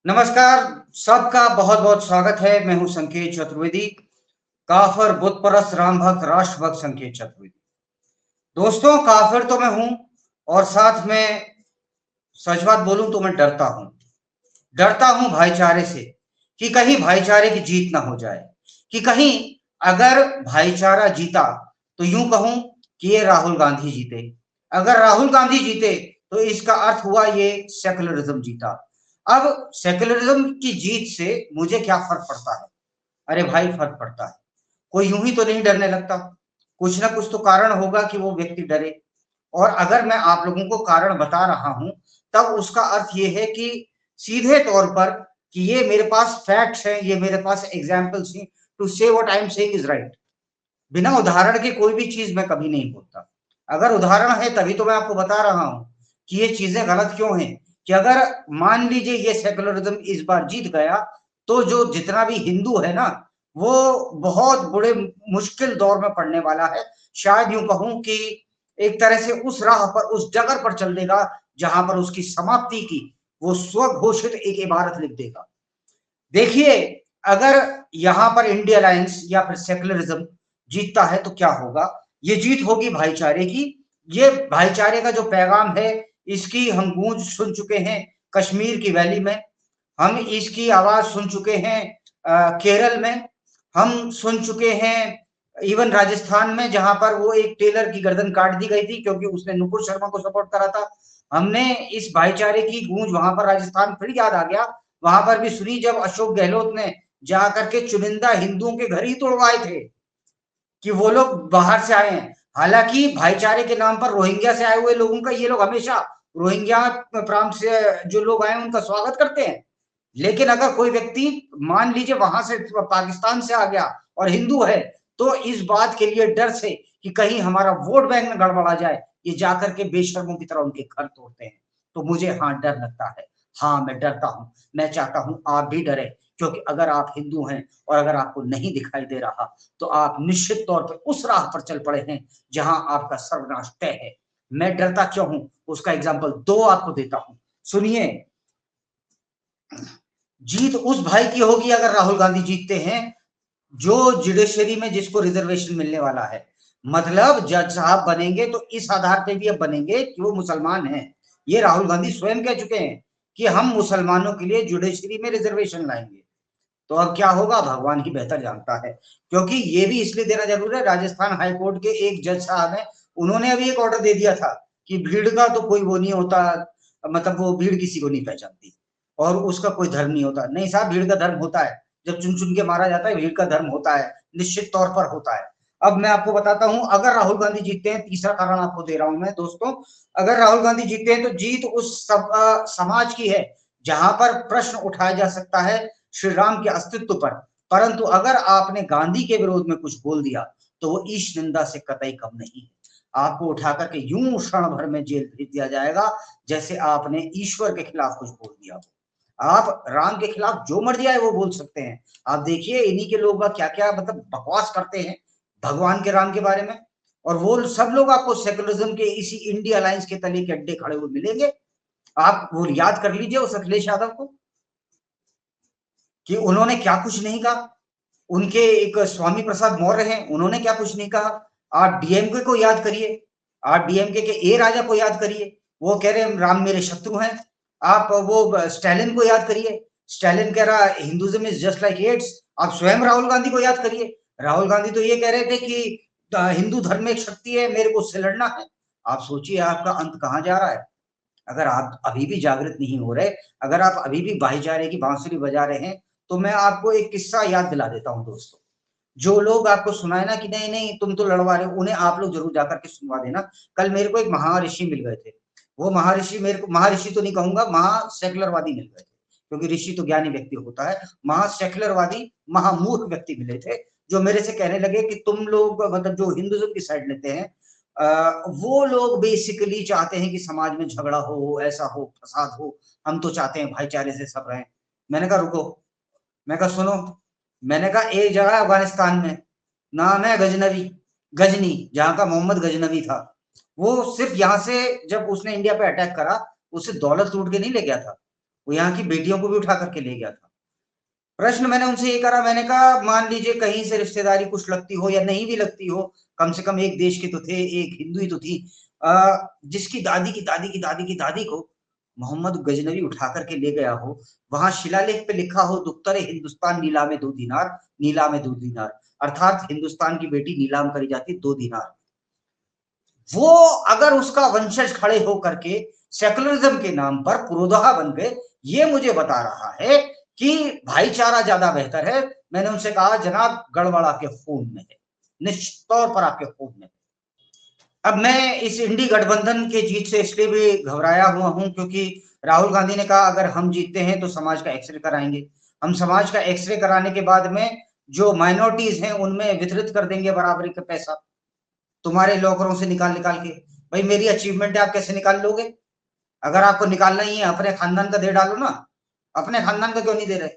नमस्कार। सबका बहुत बहुत स्वागत है। मैं हूं संकेत चतुर्वेदी, काफिर बुत परस्त राम भक्त राष्ट्रभक्त संकेत चतुर्वेदी। दोस्तों, काफिर तो मैं हूं और साथ में सच बात बोलूं तो मैं डरता हूं भाईचारे से कि कहीं भाईचारे की जीत ना हो जाए, कि कहीं अगर भाईचारा जीता तो यूं कहूं कि ये राहुल गांधी जीते। अगर राहुल गांधी जीते तो इसका अर्थ हुआ ये सेकुलरिज्म जीता। अब सेकुलरिज्म की जीत से मुझे क्या फर्क पड़ता है? अरे भाई, फर्क पड़ता है। कोई यूं ही तो नहीं डरने लगता, कुछ ना कुछ तो कारण होगा कि वो व्यक्ति डरे। और अगर मैं आप लोगों को कारण बता रहा हूं तब उसका अर्थ ये है कि सीधे तौर पर कि ये मेरे पास फैक्ट्स हैं, ये मेरे पास एग्जाम्पल्स हैं टू से what I am saying is right. बिना उदाहरण के कोई भी चीज मैं कभी नहीं बोलता। अगर उदाहरण है तभी तो मैं आपको बता रहा हूं कि ये चीजें गलत क्यों हैं। कि अगर मान लीजिए ये सेकुलरिज्म इस बार जीत गया तो जो जितना भी हिंदू है ना, वो बहुत बुरे मुश्किल दौर में पड़ने वाला है। शायद यूं कहूं कि एक तरह से उस राह पर, उस डगर पर चल देगा जहां पर उसकी समाप्ति की वो स्वघोषित एक इबारत लिख देगा। देखिए, अगर यहां पर इंडिया अलायंस या फिर सेकुलरिज्म जीतता है तो क्या होगा? ये जीत होगी भाईचारे की। ये भाईचारे का जो पैगाम है, इसकी हम गूंज सुन चुके हैं कश्मीर की वैली में, हम इसकी आवाज सुन चुके हैं केरल में, हम सुन चुके हैं इवन राजस्थान में, जहां पर वो एक टेलर की गर्दन काट दी गई थी क्योंकि उसने नुपुर शर्मा को सपोर्ट करा था। हमने इस भाईचारे की गूंज वहां पर राजस्थान, फिर याद आ गया, वहां पर भी सुनी जब अशोक गहलोत ने जाकर के चुनिंदा हिंदुओं के घर ही तोड़वाए थे कि वो लोग बाहर से आए हैं। हालांकि भाईचारे के नाम पर रोहिंग्या से आए हुए लोगों का ये लोग हमेशा, रोहिंग्या प्रांत से जो लोग आए उनका स्वागत करते हैं। लेकिन अगर कोई व्यक्ति मान लीजिए वहां से पाकिस्तान से आ गया और हिंदू है, तो इस बात के लिए डर से कि कहीं हमारा वोट बैंक में गड़बड़ा जाए, ये जाकर के बेशर्मों की तरह उनके घर तोड़ते हैं। तो मुझे हाँ डर लगता है। हाँ, मैं डरता हूं। मैं चाहता हूं आप भी डरे, क्योंकि अगर आप हिंदू हैं और अगर आपको नहीं दिखाई दे रहा तो आप निश्चित तौर पर उस राह पर चल पड़े हैं जहां आपका सर्वनाश तय है। मैं डरता क्यों हूं उसका एग्जाम्पल दो आपको देता हूं, सुनिए। जीत उस भाई की होगी अगर राहुल गांधी जीतते हैं जो जुडिशरी में जिसको रिजर्वेशन मिलने वाला है। मतलब जज साहब बनेंगे तो इस आधार पे भी अब बनेंगे कि वो मुसलमान हैं। ये राहुल गांधी स्वयं कह चुके हैं कि हम मुसलमानों के लिए जुडिशरी में रिजर्वेशन लाएंगे। तो अब क्या होगा भगवान ही बेहतर जानता है। क्योंकि ये भी इसलिए देना जरूरी है, राजस्थान हाईकोर्ट के एक जज साहब हैं, उन्होंने अभी एक ऑर्डर दे दिया था कि भीड़ का तो कोई वो नहीं होता, मतलब वो भीड़ किसी को नहीं पहचानती और उसका कोई धर्म नहीं होता। नहीं साहब, भीड़ का धर्म होता है। जब चुन चुन के मारा जाता है, भीड़ का धर्म होता है, निश्चित तौर पर होता है। अब मैं आपको बताता हूं, अगर राहुल गांधी जीतते हैं, तीसरा कारण आपको दे रहा हूं मैं दोस्तों। अगर राहुल गांधी जीतते हैं तो जीत उस समाज की है जहां पर प्रश्न उठाया जा सकता है श्री राम के अस्तित्व पर। परंतु अगर आपने गांधी के विरोध में कुछ बोल दिया तो वो ईश निंदा से कतई कम नहीं है। आपको उठा करके यूं क्षण भर में जेल भेज दिया जाएगा जैसे आपने ईश्वर के खिलाफ कुछ बोल दिया हो। आप राम के खिलाफ जो मर्जी आए वो बोल सकते हैं। आप देखिए इन्हीं के लोग क्या क्या मतलब बकवास करते हैं भगवान के राम के बारे में। और वो सब लोग आपको सेकुलरिज्म के इसी इंडिया अलायंस के तले के अड्डे खड़े हुए मिलेंगे। आप वो याद कर लीजिए उस अखिलेश यादव को कि उन्होंने क्या कुछ नहीं कहा। उनके एक स्वामी प्रसाद मौर्य हैं, उन्होंने क्या कुछ नहीं कहा। आप डीएमके को याद करिए, आप डीएमके के ए राजा को याद करिए, वो कह रहे हैं राम मेरे शत्रु हैं। आप वो स्टालिन को याद करिए, स्टालिन कह रहा Hinduism is just like AIDS. आप स्वयं राहुल गांधी को याद करिए, राहुल गांधी तो ये कह रहे थे कि हिंदू धर्म एक शक्ति है, मेरे को उससे लड़ना है। आप सोचिए आपका अंत कहां जा रहा है। अगर आप अभी भी जागृत नहीं हो रहे, अगर आप अभी भी भाईचारे की बांसुरी बजा रहे हैं, तो मैं आपको एक किस्सा याद दिला देता हूं दोस्तों। जो लोग आपको सुनाए ना कि नहीं नहीं तुम तो लड़वा रहे हो, उन्हें आप लोग जरूर जाकर के सुनवा देना। कल मेरे को एक महर्षि मिल गए थे। वो महर्षि मेरे को, महर्षि तो नहीं कहूंगा, महासेकुलरवादी मिल गए थे, क्योंकि ऋषि तो ज्ञानी व्यक्ति होता है। महासेकुलरवादी महामूर्ख व्यक्ति मिले थे, जो मेरे से कहने लगे कि तुम लोग मतलब जो हिंदुइज्म की साइड लेते हैं, वो लोग बेसिकली चाहते हैं कि समाज में झगड़ा हो, ऐसा हो, फसाद हो। हम तो चाहते हैं भाईचारे से सब रहें। मैंने कहा रुको, मैं कहा सुनो, मैंने कहा एक जगह अफगानिस्तान में नाम है गजनवी, गजनी, जहां का मोहम्मद गजनवी था। वो सिर्फ यहाँ से जब उसने इंडिया पे अटैक करा, उससे दौलत लूट के नहीं ले गया था, वो यहाँ की बेटियों को भी उठा करके ले गया था। प्रश्न मैंने उनसे ये करा, मैंने कहा मान लीजिए कहीं से रिश्तेदारी कुछ लगती हो या नहीं भी लगती हो, कम से कम एक देश के तो थे, एक हिंदू ही तो थी, जिसकी दादी की दादी की दादी की दादी को मोहम्मद गजनवी उठा करके ले गया हो, वहां शिलालेख पे लिखा हो दुख्तर हिंदुस्तान नीलामे 2 दिनार, नीलामे 2 दिनार, अर्थात हिंदुस्तान की बेटी नीलाम करी जाती 2 दिनार। वो अगर उसका वंशज खड़े होकर के सेकुलरिज्म के नाम पर पुरोधा बन गए, ये मुझे बता रहा है कि भाईचारा ज्यादा बेहतर है। मैंने उनसे कहा जनाब गड़बड़ आपके खून में है, निश्चित तौर पर आपके खून में। अब मैं इस इंडी गठबंधन के जीत से इसलिए भी घबराया हुआ हूं क्योंकि राहुल गांधी ने कहा अगर हम जीतते हैं तो समाज का एक्सरे कराएंगे। हम समाज का एक्सरे कराने के बाद में जो माइनॉरिटीज हैं उनमें वितरित कर देंगे बराबरी का पैसा, तुम्हारे लॉकरों से निकाल निकाल के। भाई मेरी अचीवमेंट है, आप कैसे निकाल लोगे? अगर आपको निकालना ही है अपने खानदान का दे डालो ना, अपने खानदान का क्यों नहीं दे रहे?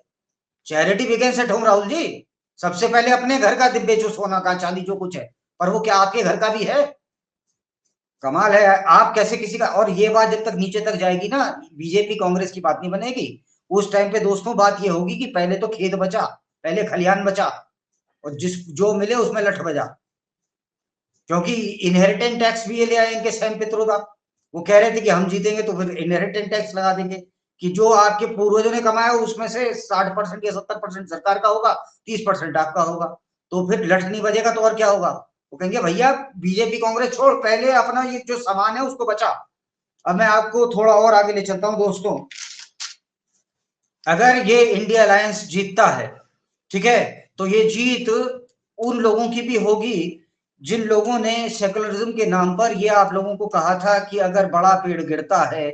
Charity begins at home Rahul ji, सबसे पहले अपने घर का बेचो, सोना का चांदी जो कुछ है, पर वो क्या आपके घर का भी है? कमाल है, आप कैसे किसी का। और ये बात जब तक नीचे तक जाएगी ना, बीजेपी कांग्रेस की बात नहीं बनेगी। उस टाइम पे दोस्तों बात ये होगी कि पहले तो खेत बचा, पहले खलिहान बचा, और जिस जो मिले उसमें लठ बजा। क्योंकि इनहेरिटेंट टैक्स भी ये ले आए इनके सैम पित्रोदा। वो कह रहे थे कि हम जीतेंगे तो फिर इनहेरिटेंट टैक्स लगा देंगे कि जो आपके पूर्वजों ने कमाया उसमें से 60% या 70% सरकार का होगा, 30% आपका होगा। तो फिर लठ नहीं बजेगा तो और क्या होगा? वो कहेंगे भैया बीजेपी कांग्रेस छोड़, पहले अपना ये जो सामान है उसको बचा। अब मैं आपको थोड़ा और आगे ले चलता हूं दोस्तों। अगर ये इंडिया अलायंस जीतता है, ठीक है, तो ये जीत उन लोगों की भी होगी जिन लोगों ने सेकुलरिज्म के नाम पर ये आप लोगों को कहा था कि अगर बड़ा पेड़ गिरता है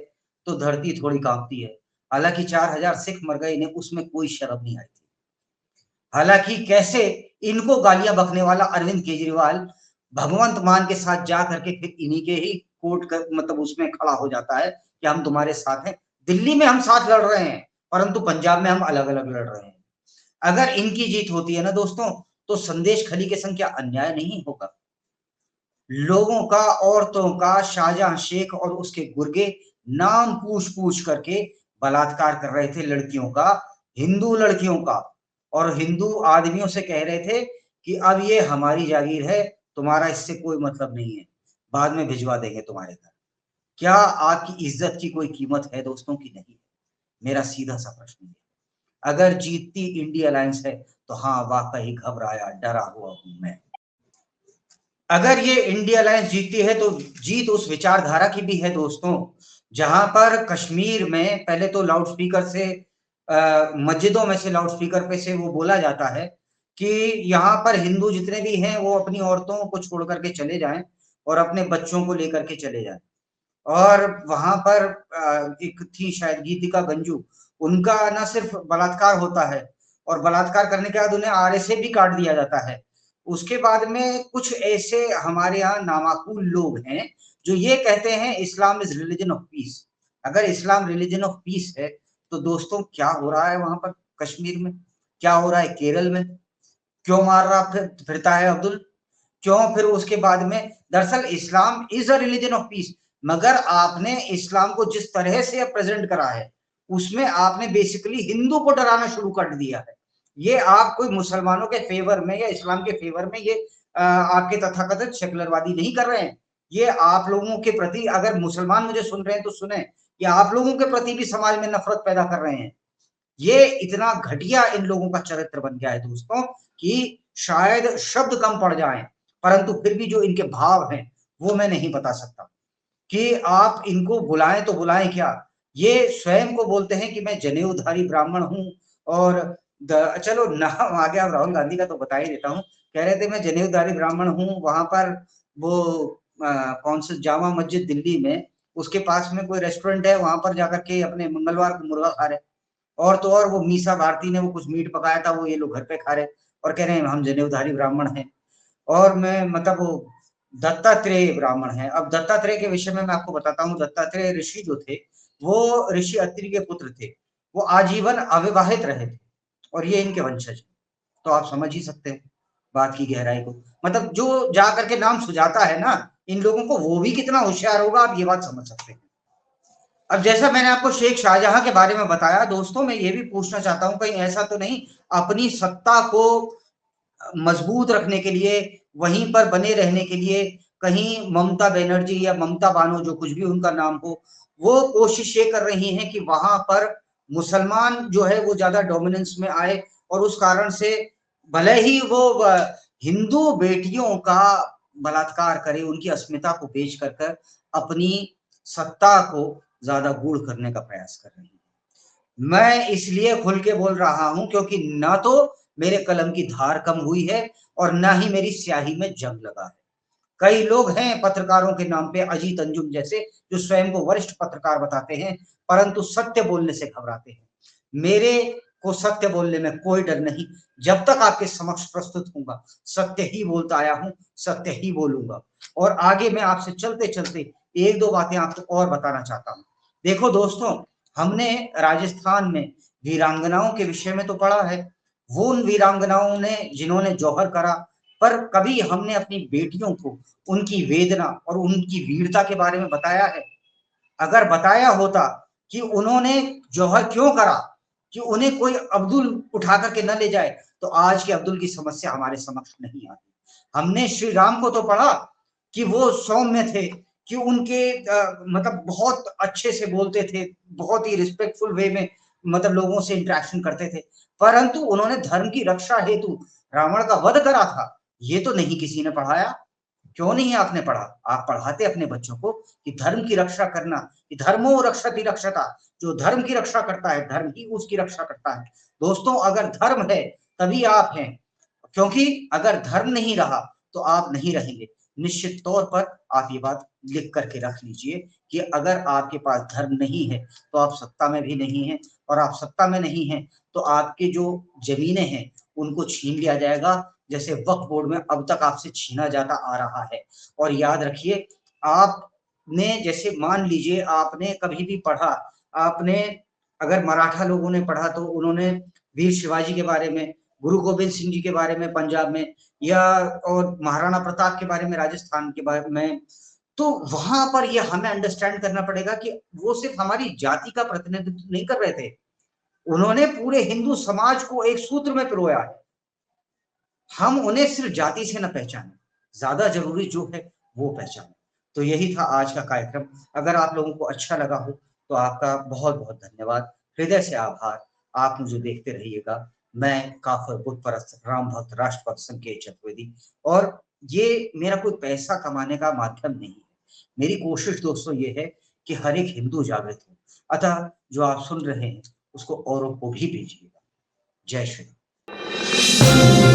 तो धरती थोड़ी कांपती है। हालांकि 4000 सिख मर गए, इन्हें उसमें कोई शर्म नहीं आई थी। हालांकि कैसे इनको गालियां बकने वाला अरविंद केजरीवाल भगवंत मान के साथ जा करके फिर इन्हीं के ही कोर्ट कर मतलब उसमें खड़ा हो जाता है कि हम तुम्हारे साथ हैं। दिल्ली में हम साथ लड़ रहे हैं परंतु पंजाब में हम अलग अलग लड़ रहे हैं। अगर इनकी जीत होती है ना दोस्तों, तो संदेश खली के संग क्या अन्याय नहीं होगा? लोगों का, औरतों का, शाहजहां शेख और उसके गुर्गे नाम पूछ पूछ करके बलात्कार कर रहे थे लड़कियों का, हिंदू लड़कियों का, और हिंदू आदमियों से कह रहे थे कि अब ये हमारी जागीर है, तुम्हारा इससे कोई मतलब नहीं है, बाद में भिजवा देंगे तुम्हारे घर। क्या आपकी इज्जत की कोई कीमत है दोस्तों की? नहीं। मेरा सीधा सा प्रश्न है। अगर जीतती इंडिया अलायंस है तो हाँ वाकई घबराया डरा हुआ हूं मैं। अगर ये इंडिया अलायंस जीतती है तो जीत उस विचारधारा की भी है दोस्तों, जहां पर कश्मीर में पहले तो लाउड स्पीकर से मस्जिदों में से लाउड स्पीकर पे से वो बोला जाता है कि यहाँ पर हिंदू जितने भी हैं वो अपनी औरतों को छोड़ करके चले जाएं और अपने बच्चों को लेकर के चले जाएं। और वहां पर एक थी शायद गीतिका गंजू, उनका ना सिर्फ बलात्कार होता है और बलात्कार करने के बाद उन्हें आरे से भी काट दिया जाता है। उसके बाद में कुछ ऐसे हमारे यहाँ नामाकूल लोग हैं जो ये कहते हैं Islam is religion of piece. अगर इस्लाम रिलीजन ऑफ पीस है तो दोस्तों क्या हो रहा है वहां पर कश्मीर में, क्या हो रहा है केरल में? क्यों मार रहा फिरता है अब्दुल? क्यों फिर उसके बाद में? दरअसल Islam is a religion of peace, मगर आपने इस्लाम को जिस तरह से प्रेजेंट करा है उसमें आपने बेसिकली हिंदू को डराना शुरू कर दिया है। ये आप कोई मुसलमानों के फेवर में या इस्लाम के फेवर में ये आपके तथाकथित सेकुलरवादी नहीं कर रहे हैं। ये आप लोगों के प्रति, अगर मुसलमान मुझे सुन रहे हैं तो सुने, ये आप लोगों के प्रति भी समाज में नफरत पैदा कर रहे हैं। ये इतना घटिया इन लोगों का चरित्र बन गया है दोस्तों कि शायद शब्द कम पड़ जाएं, परंतु फिर भी जो इनके भाव हैं वो मैं नहीं बता सकता कि आप इनको बुलाएं तो बुलाएं क्या। ये स्वयं को बोलते हैं कि मैं जनेऊधारी ब्राह्मण हूं, और चलो नाम आ गया राहुल गांधी का तो बता ही देता हूं। कह रहे थे मैं जनेऊधारी ब्राह्मण हूं, वहां पर वो कौन सा जामा मस्जिद दिल्ली में, उसके पास में कोई रेस्टोरेंट है, वहां पर जाकर के अपने मंगलवार को मुर्गा खा रहे। और तो और वो मीसा भारती ने वो कुछ मीट पकाया था, वो ये लोग घर पे खा रहे और कह रहे हैं हम जनेऊधारी ब्राह्मण हैं। और मैं मतलब वो दत्तात्रेय ब्राह्मण है। अब दत्तात्रेय के विषय में मैं आपको बताता हूँ, दत्तात्रेय ऋषि जो थे वो ऋषि अत्रि के पुत्र थे, वो आजीवन अविवाहित रहे थे और ये इनके वंशज। तो आप समझ ही सकते हैं बात की गहराई को। मतलब जो जा करके नाम सुझाता है ना इन लोगों को, वो भी कितना होशियार होगा, आप ये बात समझ सकते हैं। अब जैसा मैंने आपको शेख शाहजहां के बारे में बताया दोस्तों, मैं ये भी पूछना चाहता हूं कहीं ऐसा तो नहीं अपनी सत्ता को मजबूत रखने के लिए, वहीं पर बने रहने के लिए कहीं ममता बनर्जी या ममता बानो जो कुछ भी उनका नाम हो, वो कोशिश ये कर रही हैं कि वहां पर मुसलमान जो है वो ज्यादा डोमिनेंस में आए और उस कारण से भले ही वो हिंदू बेटियों का बलात्कार करे, उनकी अस्मिता को बेच कर अपनी सत्ता को ज्यादा गूढ़ करने का प्रयास कर रही है। मैं इसलिए खुल के बोल रहा हूं क्योंकि ना तो मेरे कलम की धार कम हुई है और ना ही मेरी स्याही में जंग लगा है। कई लोग हैं पत्रकारों के नाम पे अजीत अंजुम जैसे जो स्वयं को वरिष्ठ पत्रकार बताते हैं परंतु सत्य बोलने से घबराते हैं। मेरे को सत्य बोलने में कोई डर नहीं। जब तक आपके समक्ष प्रस्तुत होऊंगा सत्य ही बोलता आया हूं, सत्य ही बोलूंगा। और आगे मैं आपसे चलते चलते एक दो बातें आपको और बताना चाहता हूं। देखो दोस्तों, हमने राजस्थान में वीरांगनाओं के विषय में तो पढ़ा है, वो उन वीरांगनाओं ने जिन्होंने जौहर करा, पर कभी हमने अपनी बेटियों को उनकी वेदना और उनकी वीरता के बारे में बताया है? अगर बताया होता कि उन्होंने जौहर क्यों करा, कि उन्हें कोई अब्दुल उठा करके न ले जाए, तो आज के अब्दुल की समस्या हमारे समक्ष नहीं आती। हमने श्री राम को तो पढ़ा कि वो सौम्य थे, कि उनके मतलब बहुत अच्छे से बोलते थे, बहुत ही रिस्पेक्टफुल वे में मतलब लोगों से इंटरेक्शन करते थे, परंतु उन्होंने धर्म की रक्षा हेतु रावण का वध करा था। ये तो नहीं किसी ने पढ़ाया। क्यों नहीं आपने पढ़ा? आप पढ़ाते अपने बच्चों को कि धर्म की रक्षा करना, कि धर्मो रक्षति रक्षता, जो धर्म की रक्षा करता है धर्म ही उसकी रक्षा करता है। दोस्तों, अगर धर्म है तभी आप हैं, क्योंकि अगर धर्म नहीं रहा तो आप नहीं रहेंगे। निश्चित तौर पर आप ये बात लिख करके रख लीजिए कि अगर आपके पास धर्म नहीं है तो आप सत्ता में भी नहीं है, और आप सत्ता में नहीं है तो आपके जो जमीनें हैं उनको छीन लिया जाएगा, जैसे वक्फ बोर्ड में अब तक आपसे छीना जाता आ रहा है। और याद रखिए, आपने जैसे मान लीजिए आपने कभी भी पढ़ा, आपने अगर मराठा लोगों ने पढ़ा तो उन्होंने वीर शिवाजी के बारे में, गुरु गोविंद सिंह जी के बारे में पंजाब में, या और महाराणा प्रताप के बारे में राजस्थान के बारे में, तो वहां पर ये हमें अंडरस्टैंड करना पड़ेगा कि वो सिर्फ हमारी जाति का प्रतिनिधित्व नहीं कर रहे थे, उन्होंने पूरे हिंदू समाज को एक सूत्र में पिरोया है। हम उन्हें सिर्फ जाति से न पहचाने, ज्यादा जरूरी जो है वो पहचाने। तो यही था आज का कार्यक्रम। अगर आप लोगों को अच्छा लगा हो तो आपका बहुत बहुत धन्यवाद, हृदय से आभार। आप मुझे देखते रहिएगा। मैं काफर बुत परस्त राम भक्त राष्ट्रभक्त संकेत चतुर्वेदी, और ये मेरा कोई पैसा कमाने का माध्यम नहीं है। मेरी कोशिश दोस्तों ये है कि हर एक हिंदू जागृत हो। अतः जो आप सुन रहे हैं उसको औरों को भी भेजिएगा। जय श्री राम।